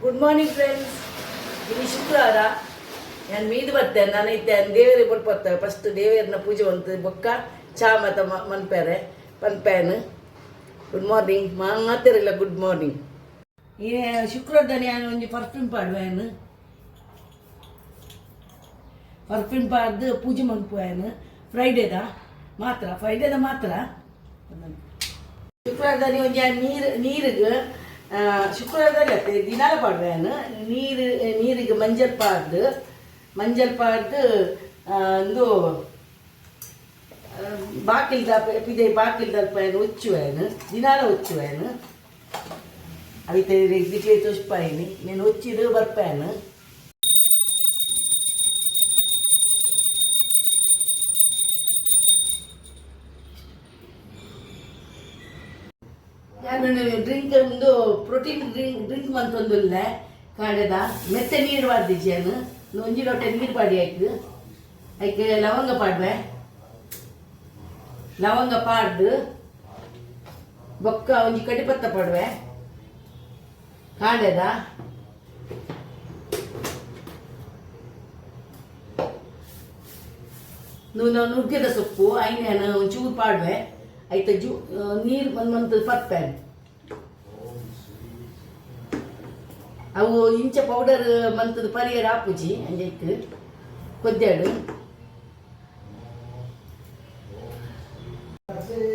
Good morning friends. ಇಲ್ಲಿ ಶುಕ್ರವಾರ ನಾನು ಮೀದು ಬರ್ತೇನೆ. ನಾನು ಇದ್ದೇನೆ ದೇವರಿಗೆ ಕೊಟ್ಟು ಬರ್ತೇವೆ. ಫಸ್ಟ್ ದೇವರನ್ನ ಪೂಜೆ ಮಾಡ್ತೇವೆ. ಬೊಕ್ಕ ಚಾ ಮತ್ತು ಮನ್ಪೇರೆ ಪನ್ಪೇನು. ಗುಡ್ ಮಾರ್ನಿಂಗ್ ಮಾತಿರಲಿಲ್ಲ. Good morning. ಈ ಶುಕ್ರವಾರ ನಾನು ಒಂದು ಪರ್ಫ್ಯೂಮ್ ಪಾಡುವೇನು. ಪರ್ಫ್ಯೂಮ್ ಪಾಡ್ದು ಪೂಜೆ ಮನ್ಪುವೇನು. ಫ್ರೈಡೇದ ಮಾತ್ರ ಶುಕ್ರವಾರದಲ್ಲಿ ಒಂದು ನೀರಿಗೆ ಶುಕ್ರವಾರದಲ್ಲಿ ದಿನಾಲ ಪಾಡುವೇನು. ನೀರಿಗೆ ಮಂಜಲ್ ಪಾಡ್ದು ಒಂದು ಬಾಕಿಲ್ದಲ್ಪೇನು ಉಚ್ಚುವೇನು. ದಿನಾಲ ಉಚ್ಚುವೇನು. ಅದಕ್ಕೆ ದಿಕ್ಕೆ ತುಷ್ಪಾಯಿನಿ ನೀನು ಉಚ್ಚಿದು ಬರ್ಪೇನು. ನಾನು ಡ್ರಿಂಕ್ ಒಂದು ಪ್ರೋಟೀನ್ ಡ್ರಿಂಕ್ ಮಂತೊಂದುಲ್ಲ ಕಾಡೆದ ಮೆತ್ತೆ ನೀರು ಬಾರ್ದಿಜೇನು. ಒಂಜಿ ಲೋಟ ನೀರು ಪಾಡಿ ಆಯ್ತು. ಅದಕ್ಕೆ ಲವಂಗ ಪಾಡ್ವೆ. ಲವಂಗ ಪಾಡ್ದು ಬೊಕ್ಕ ಒಂಜಿ ಕಡಿಪತ್ತ ಪಾಡ್ವೆ ಕಾಡೆದ. ನುಗ್ಗೆದ ಸೊಪ್ಪು ಐನೇನು ಒಂಚೂರು ಪಾಡ್ವೆ. ಆಯ್ತು ನೀರು ಬಂದು ಪರ್ಪೇನು. ಅವು ಇಂಚ ಪೌಡರ್ ಮಂತದ ಪರಿಯರ್ ಹಾಪುಜಿ ಅಂಜೈತು ಕೊದ್ದಾಡು.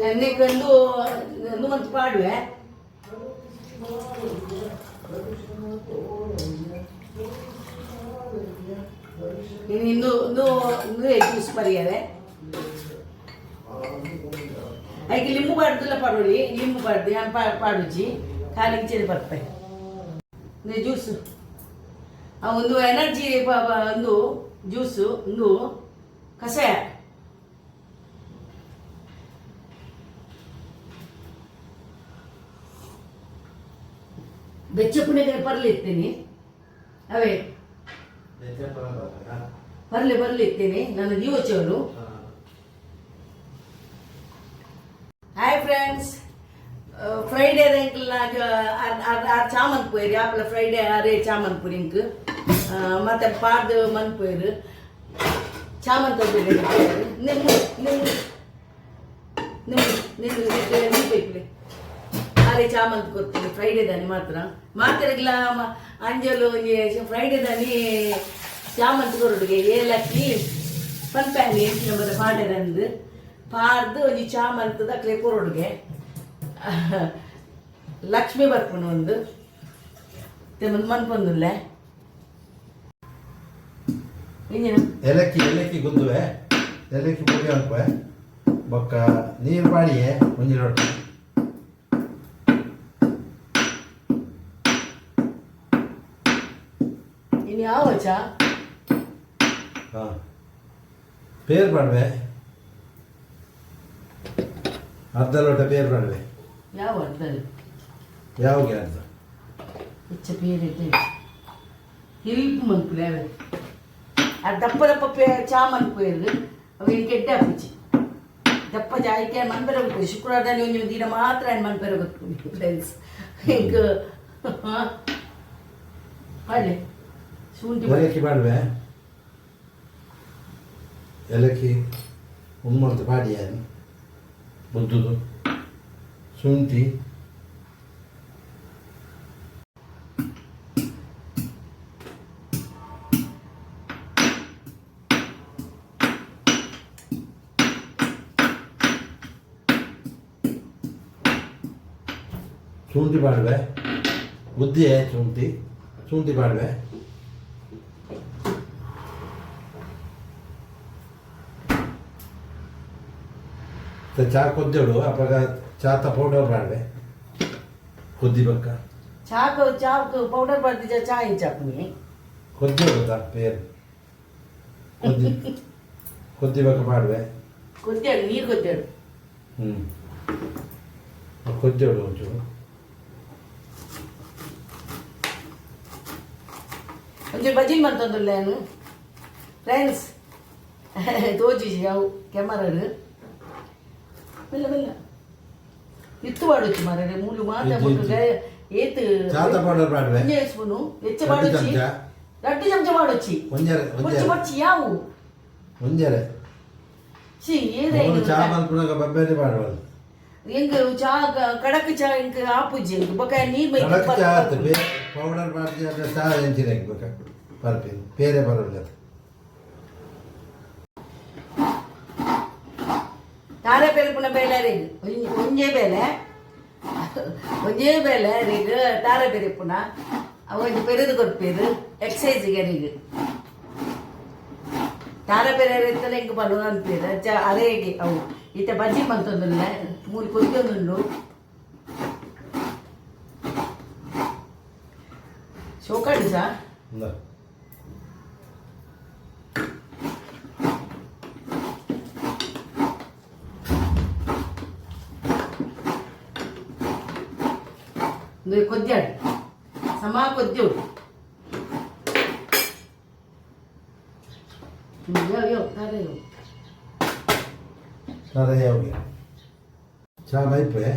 ಎಣ್ಣೆಗೊಂದು ಮಂತ್ ಪಾಡುವೆ. ಇನ್ನು ಜ್ಯೂಸ್ ಪರಿಯರೆ. ಅದಕ್ಕೆ ಲಿಂಬು ಪಾಡ್ದಲ್ಲ ಪಡೋಳಿ. ಲಿಂಬು ಪಾಡ್ದು ನಾನು ಪಾಡುಜಿ ಖಾಲಿ ಇಂಚೆ ಬರ್ಪೆ ಜ್ಯೂಸು. ಒಂದು ಎನರ್ಜಿ ಒಂದು ಜ್ಯೂಸು ಒಂದು ಕಷಾಯ. ಬೆಚ್ಚ ಪುಣ್ಯಕ್ಕೆ ಬರ್ಲಿರ್ತೇನೆ. ಅವೇ ಬರ್ಲಿರ್ತೇನೆ ನಾನು ದಿವಚವನು. Hi friends. ಫ್ರೈಡೇ ಚಾ ಮನ್ಪೋಯ್ರಿ ಆಪಲ ಫ್ರೈಡೇ ಅರೇ ಚಾ ಮನ್ಪುರಿ ಇಂಕ್ ಮತ್ತೆ ಪಾಡ್ದು ಮನ್ಪೋಯ್ರು ಚಾ ಮನ್ಪೋಯ್ರಿ ನಿಮ್ಗೆ ಅರೆ ಚಾ ಮಂತ್ ಕೊಡ್ತೀನಿ ಫ್ರೈಡೇ ದಾನಿ ಮಾತ್ರಗಿಲ್ಲ ಅಂಜಲು ಫ್ರೈಡೇ ದಾನಿ ಚಾ ಮಂತ್ ಕೊರೊಡುಗೆ ಏಲಕ್ಕಿ ಪನ್ಪ್ಯಾನಿ ನಮ್ಮ ಪಾಡ್ಯದಂದು ಪಾಡ್ದು ಒಂಜಿ ಚಾ ಮಂತದ ಅಕ್ಲೆ ಕೊರೊಡುಗೆ ಲಕ್ಷ್ಮಿ ಬರ್ಪುನು ಒಂದು ಮನ್ಪೊಂದುಲ್ಲೆ ಏಲಕ್ಕಿ ಗುದ್ದುವೆ ಏಲಕ್ಕಿ ಪುಡಿ ಹಾಕುವೆ ಬೊಕ್ಕ ನೀರು ಪಾಡಿಯೇ ಒಂಜಿ ಲೋಟ. ಇನ್ನು ಯಾವ ಚಾ ಪೇರು ಪಾಡುವೆ. ಅರ್ಧ ಲೋಟ ಪೇರು ಪಾಡುವೆ. ಯಾವ ಅರ್ಧಲ್ಲಿ ಯಾವಾಗ ಅರ್ಧ ಹೆಚ್ಚ ಪೇರಿದೆ ಹಿಲ್ಪ್ ಮನ್ಪುಲೆ ಅವೆ ಅದು ದಪ್ಪ ಚಾ ಮನ್ಪುಯರು ಅವು ಗೆಡ್ಡೆ ಹಾಪಿಚಿ ದಪ್ಪ ಜಾಯಿಕೆ ಮನ್ಪೆರ ಗೊತ್ತು. ಶುಕ್ರವಾರದಲ್ಲಿ ಒಂದು ದಿನ ಮಾತ್ರ ಮನ್ಪೆರ ಗೊತ್ತು ಫ್ರೆಂಡ್ಸ್. ಈಗ ಪಾಡ್ಲೆ ಶುಂಠಿ ಏಲಕ್ಕಿ ಪಾಡುವೆ. ಏಲಕ್ಕಿ ಉಮ್ಮರ್ದು ಪಾಡಿಯ ಬುದ್ದುದು ಶುಂಠಿ ಶುಂಠಿ ಪಾಡುವೆ. ಬುದ್ಧಿಯೇ ಶುಂಠಿ ಪಾಡುವೆ. ಚಾ ಕೊದ್ದೆಡು ಅಪ್ಪಾಗ ಚಾತ ಪೌಡರ್ ಪಾಡುವೆ ಕೊದ್ದಿ ಬಕ್ಕ ಚಾ ಪೌಡರ್ ಬರ್ದಿದ್ದ ಚಾ ಇಂಚಾಕ್ನಿ ಕೊದ್ದೆಡು ಪೇರು ಕೊದ್ದಿ ಬಕ್ಕ ಪಾಡುವೆ. ಕೊದ್ದಾಡು ನೀರು ಕೊದ್ದಾಡು ಕೊದ್ದೆಡು ಒಂಚೂರು ಒಂಚೂರು ಬಜ್ಜಿ ಮಾಡ್ತಂದಿಲ್ಲ ನಾನು ಫ್ರೆಂಡ್ಸ್ ತೋಜಿ ಅವು ಕ್ಯಾಮರಾಡು ಮೆಲ್ಲ ಮೆಲ್ಲ ಇತ್ತು ಮಾಡುತ್ತೆ ಮಾರೆ ಮೂಲು ಮಾತಾಡ್ಬಿಟ್ಟು ಏತು ಚಾತ ಪೌಡರ್ ಪಾಡ್ವೆ ಒಂಜೆ ಸ್ಪೂನು ಹೆಚ್ಚ ಎರಡು ಮಾಡೊಚ್ಚಿ ಚಮಚ. 2 ಚಮಚ ಮಾಡೊಚ್ಚಿ ಒಂಜರೆ ಕೊಚ್ಚಿ ಕೊಚ್ಚಿ ಯಾವು ಒಂಜರೆ ಸಿ ಏನೇ ಚಾ ಮಲ್ಪುನಾಗ ಬಬ್ಬೆನೆ ಪಾಡುವಲ್ಲ ಎಂಗ್ ಚಾ ಕಡಕ್ ಚಾ ಎಂಗ್ ಆಪುಜಿ ಎಂಗ್ ಬಕ ನೀರ್ ಮೈ ಕಡಕ್ ಚಾ ಆತು ಪೌಡರ್ ಮಾಡಿ ಅದ್ರ ಚಾ ಎಂಚಿನ ಹಾಕ್ಬೇಕ ಪರ್ಪಿ ಬೇರೆ ಬರೋಲ್ಲ ಅದು. ತಾರೆ ಪೆರುಪುನ ಬೇಲೆ ರೇಗ್ ಒಂಜೇ ಬೇಲೆ ರೇಗ್ ತಾರೆ ಪೆರುಪುನ ಒಂಜಿ ಪೆರಿದು ಕೊಡ್ಪೇರು ಎಕ್ಸೈಜ್ಗೆ ರೇಗ್ ತಾರೆ ಪೆರೆ ಎತ್ತಲ ಎಂಗ್ ಬಲು ಅನ್ಪೇರು ಅರೇಗೆ ಅವು ಈತ ಬಜ್ಜಿ ಮಂತೊಂದುಲ್ಲೆ 3 ಕೊದ್ದೊಂದುಂಡು ಶೋಕಾಡಿ ಸಾ ಇಲ್ಲ ಕೊದ್ಯಾಡು ಸಮ ಕೊದ್ಯೋಡು ಅದೇ ಯಾವಾಗ ಚಾ ಬೈಪೆ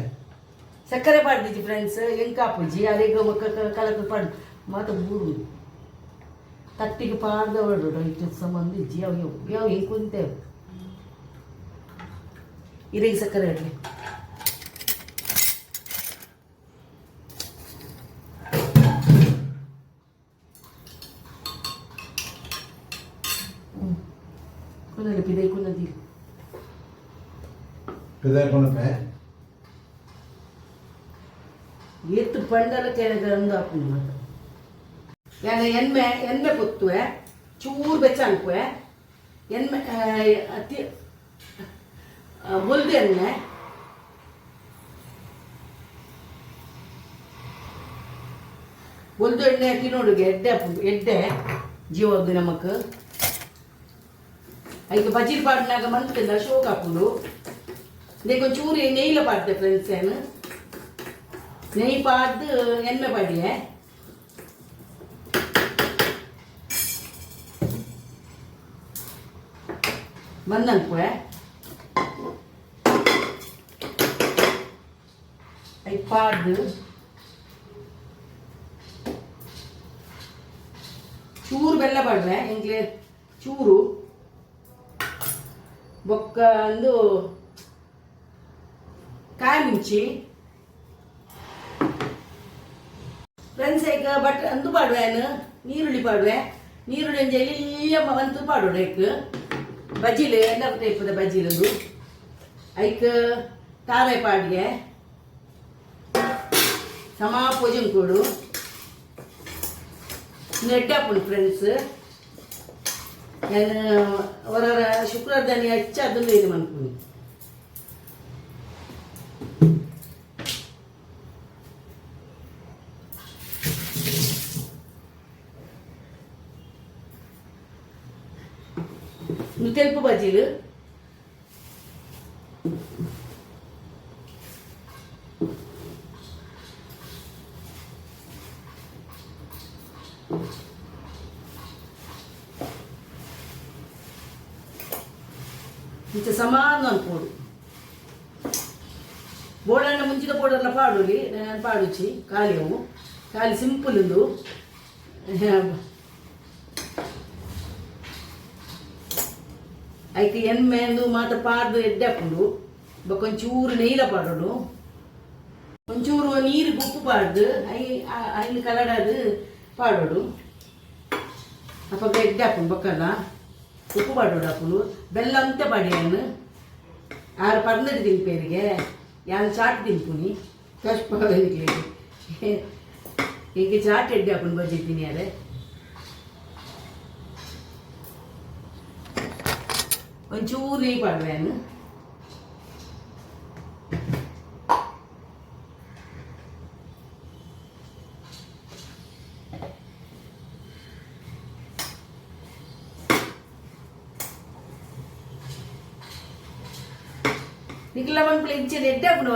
ಸಕ್ಕರೆ ಪಾಡ್ದಿಜಿ ಫ್ರೆಂಡ್ಸ್ ಎಂಕ ಆಪುಜಿ ಅದೇ ಕಲಕ ಪಾಡ್ ಮಾತ ಬೂರು ತಟ್ಟಿಗೆ ಪಾಡ್ದವಡು ಇಟ್ಟು ಸಂಬಂಧ ಇಜ್ಜಿ ಯಾವ ಹೆಂಗೆ ಕುಂತೇವೆ ಇರಿಗೆ ಸಕ್ಕರೆ ಅಡ್ಲಿ ಕುನ್ನಲಿ ಪಿದೈ ಕುನ್ನದಿ ಪಿದಾಕೊಂಡೆ ಎತ್ತು ಪಂಡಲ ಕೆಳಗೆ ಒಂದು ಹಾಕೊಂಡು ಮಾತ್ರ ಎಣ್ಣೆ ಪೊತ್ತುವೆ ಚೂರು ಬೆಚ್ಚ ಅನ್ಕುವೆ ಎಣ್ಣೆ ಅತಿ ಬೊಲ್ದು ಎಣ್ಣೆ ಬೊಲ್ದು ಎಣ್ಣೆ ಹಾಕಿ ನೋಡುಗೆ ಎಡ್ಡೆ ಜೀವದ್ದು ನಮಕ್ ಈಗ ಬಜೀರ್ ಪಾಡ್ನಾಗ ಮಂತಿಲ್ಲ ಶೋಕ್ ಹಾಕೊಂಡು ಇದಕ್ಕೆ ಚೂರು ನೆಯ್ಲ ಪಾಡ್ದೆ ಫ್ರೆಂಡ್ಸ್ ಏನು ನೆಯ್ ಪಾಡ್ದು ಎಣ್ಣೆ ಪಾಡಿಯೆ ಬಂದನ್ಪುವೆ ಐ ಪಾಡ್ದು ಚೂರು ಬೆಲ್ಲ ಪಾಡ್ರೆ ಎಂಗ್ಲೆ ಚೂರು ಬೊಕ್ಕ ಒಂದು ಕಾಯಿ ಮುಂಚಿ ಫ್ರೆಂಡ್ಸ್ ಈಗ ಬಟ್ ಅಂದು ಪಾಡುವೆ ನೀರುಳ್ಳಿ ಪಾಡುವೆ ನೀರುಳ್ಳಿ ಒಂದು ಎಲ್ಲಿಯ ಅಂತು ಪಾಡೋಡು ಐಕ್ ಬಜ್ಜಿಲು ಎಲ್ಲ ಟೈಪದ ಬಜ್ಜಿಲದು ಐಕ್ ತಾವೆ ಪಾಡ್ಗೆ ಸಮ ಪೂಜನ್ ಕೊಡು ನೆಡ್ಡಪ್ಪು ಫ್ರೆಂಡ್ಸ್ ನಾನು ಹೊರ ಶುಕ್ರವಾರದಾನಿ ಹಚ್ಚ ಅದನ್ನು ಇದು ಮಾಡ್ತೀನಿ తెలుపు బజ్జీలు ಇಂಚ ಸಮಾನ ಅನ್ಕೋಡು ಬೋಳಣ್ಣ ಮುಂಚಿನ ಪೌಡರ್ನ ಪಾಡೋಲಿ ನಾನು ಪಾಡುಚಿ ಖಾಲಿ ಅವು ಖಾಲಿ ಸಿಂಪಲ್ ಒಂದು ಐಕೆ ಎಣ್ಣೆಂದು ಮಾತ್ರ ಪಾಡ್ದು ಎಡ್ಡೆ ಹಾಕೊಂಡು ಒಂಚೂರು ನೆಯ್ಲ ಪಾಡೋಡು ಒಂಚೂರು ನೀರಿಗೆ ಉಪ್ಪು ಪಾಡ್ದು ಐದು ಕಲಡದು ಪಾಡೋಡು ಅಪ್ಪ ಎಡ್ಡೆ ಹಾಕೊಂಡು ಬಕ್ಕಲ್ಲ ಉಪ್ಪು ಪಾಡೋಡು ಹಾಕೊಂಡು ಬೆಲ್ಲ ಅಂತ ಪಾಡ್ಯಾನು ಆರು 12 ದಿನಪೇರಿಗೆ ಯಾರು ಚಾಟ್ ತಿನ್ಪುನಿ ಕಷ್ಟ ಈಗ ಚಾಟ್ ಎಡ್ಡೆ ಹಾಕೊಂಡು ಬಜ್ಜಿದ್ದೀನಿ ಯಾರೇ ಒಂಚೂರು ನೆಯ್ಯಿ ಪಾಡ್ವೇನು ನಿಕ್ಲ ಮನ್ಪುಲ ಇಂಚಿನ ಎಡ್ಡೆ ಹಾಕೊಂಡು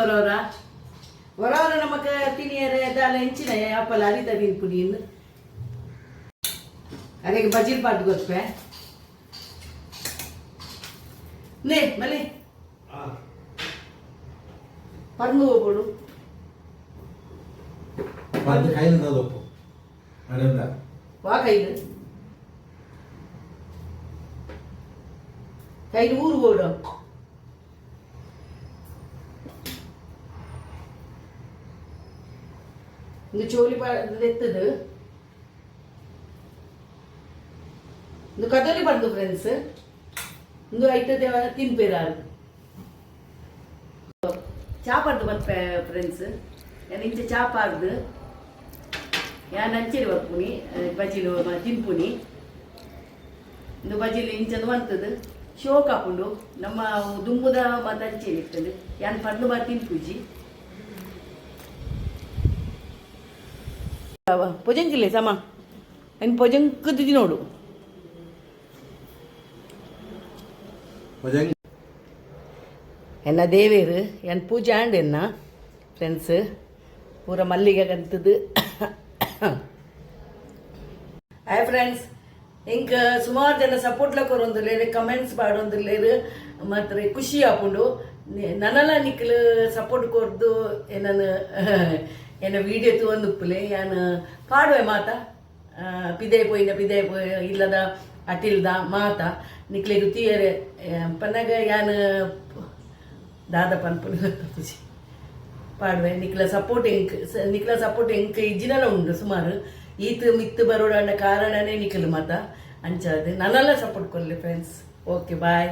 ಹೊರವರ ನಮಕ್ ತಿನಿಯರೆ ದಾಲ ಇಂಚಿನ ಅಪ್ಪಲ ಅರಿತ ತಿನ್ಪುಡಿ ಇನ್ನು ಅದಕ್ಕೆ ಬಜ್ಜಿಲ್ ಪಾಟ್ ಗೊತ್ತೇ ನೇ ಮಲೆ ಪರ್ನು ಹೋಗ್ಬೋಡು ಪಂದ್ ಕೈಲಿಂದ ಅದೊಪ್ಪು ಅಡೆಂದ ವಾ ಕೈಲು ಕೈಲು ಊರು ಓಡು இந்த சோழி எத்துது இந்த கதோலி பறந்து ஃப்ரெண்ட்ஸ் இந்த ஐட்டத்தை ತಿನ್ಪೇರಾರು ಚಾಪಾಡ್ದು ಬಂತ ಫ್ರೆಂಡ್ಸ್ ನಾನು ಇಂಚೆ ಚಾಪಾಡ್ದು ಯಾನ್ ಅಂಚೆರಿ ಬರ್ಪುನಿ ಬಜಿಲು ತಿನ್ಪುನಿ ಇಂದು ಬಜಿಲು ಇಂಚದು ಬಂತದು ಶೋಕ್ ಹಾಕೊಂಡು ನಮ್ಮ ದುಂಬುದ ಮತ್ತು ಅಂಚೆಲಿ ಇರ್ತದೆ ಯಾನ್ ಪಂಡು ಬಾರಿ ತಿನ್ಪುಜಿ ಪೊಜಂಕಿಲ್ಲ ಸಮ ಏನು ಪೊಜಂಕದ್ದು ನೋಡು ಎನ್ನ ದೇವೇರು ಎನ್ ಪೂಜೆ ಆಂಡ್ ಎನ್ನ ಫ್ರೆಂಡ್ಸ್ ಪೂರ ಮಲ್ಲಿಗೆ ಕಂತದ್ದು ಹಾಯ್ ಫ್ರೆಂಡ್ಸ್ ಇಂಕ ಸುಮಾರು ಜನ ಸಪೋರ್ಟ್ಲ ಕೊರೊಂದಿಲ್ಲೇರು ಕಮೆಂಟ್ಸ್ ಪಾಡೊಂದಿಲ್ಲೇರು ಮತ್ತು ಖುಷಿ ಹಾಕೊಂಡು ನನ್ನಲ್ಲ ನಿಕ್ಕಲು ಸಪೋರ್ಟ್ ಕೊರ್ದು ಏನನ್ನು ಎನ್ನ ವೀಡಿಯೋ ತಗೊಂಡುಪ್ಪಲೆ ಯಾನು ಪಾಡುವೆ ಮಾತ ಪಿದೆ ಪೋಯ್ ಇಲ್ಲದ ಅಟಿಲ್ದ ಮಾತ ನಿಕ್ಲೆ ರುತಿಯರೆ ಪನ್ನಗ ಯಾನು ದಾದ ಪನ್ಪುನಿ ಪಾಡುವೆ ನಿಕ್ಲ ಸಪೋರ್ಟ್ ಎಂಕ್ ಇಜ್ಜಿನಲ್ಲ ಉಂಡು ಸುಮಾರು ಈತ್ ಮಿತ್ತು ಬರೋಡ ಕಾರಣನೇ ನಿಖಲು ಮಾತ ಅಂಚಾದು ನನ್ನೆಲ್ಲ ಸಪೋರ್ಟ್ ಕೊಡ್ಲಿ ಫ್ರೆಂಡ್ಸ್ ಓಕೆ ಬಾಯ್